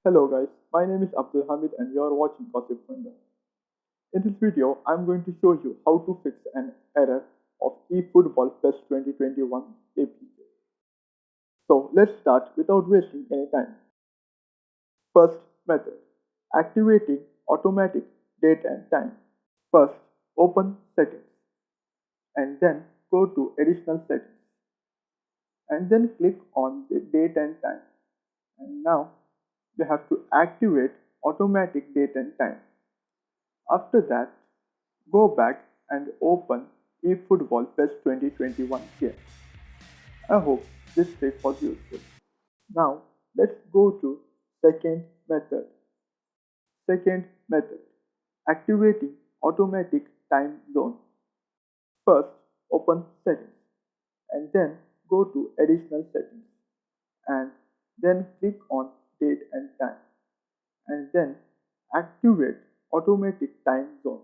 Hello guys, my name is Abdul Hamid and you are watching Gossipfunda. In this video, I am going to show you how to fix an error of eFootball PES 2021 APK. So let's start without wasting any time. First method, activating automatic date and time. First, open settings and then go to additional settings and then click on the date and time. And now you have to activate automatic date and time. After that, go back and open eFootball PES 2021 game. I hope this trick was useful. Now let's go to second method. Second method, activating automatic time zone. First, open settings and then go to additional settings and then click on date and time and then activate automatic time zone.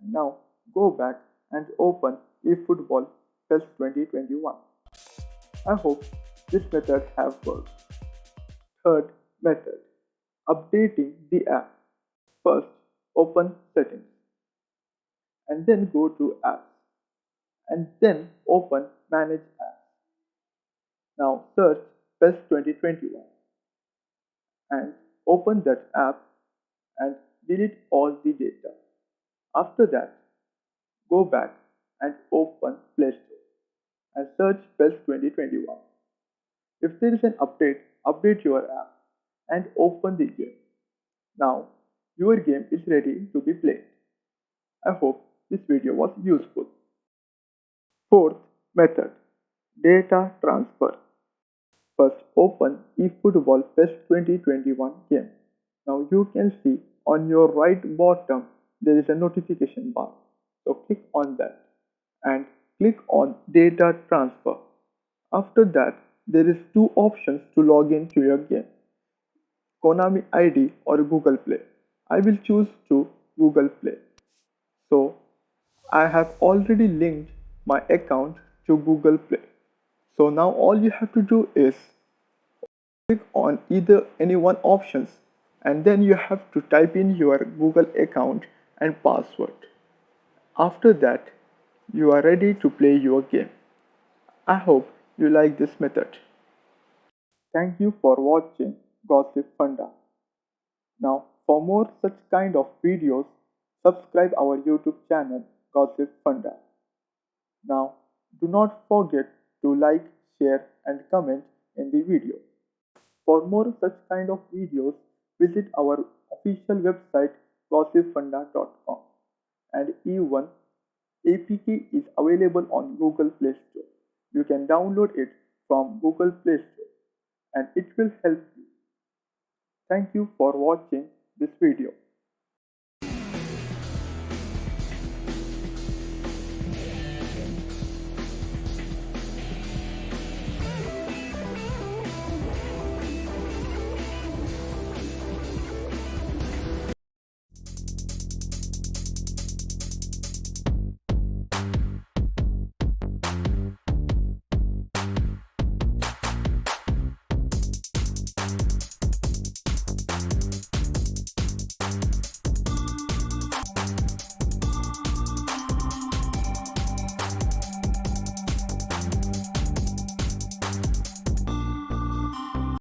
Now go back and open eFootball PES 2021. I hope this method have worked. Third method, updating the app. First, open settings and then go to apps and then open manage apps. Now search PES 2021 and open that app and delete all the data. After that, go back and open Play Store and search PES 2021. If there is an update, update your app and open the game. Now, your game is ready to be played. I hope this video was useful. Fourth method, data transfer. First, open eFootball PES 2021 game. Now you can see on your right bottom there is a notification bar. So click on that and click on data transfer. After that, there is two options to log into your game, Konami ID or Google Play. I will choose to Google Play. So I have already linked my account to Google Play. So now all you have to do is click on either any one options and then you have to type in your Google account and password. After that, you are ready to play your game. I hope you like this method. Thank you for watching Gossipfunda. Now, for more such kind of videos, subscribe our YouTube channel Gossipfunda. Now, do not forget to like, share and comment in the video. For more such kind of videos, visit our official website gossipfunda.com and even APK is available on Google Play Store. You can download it from Google Play Store and it will help you. Thank you for watching this video.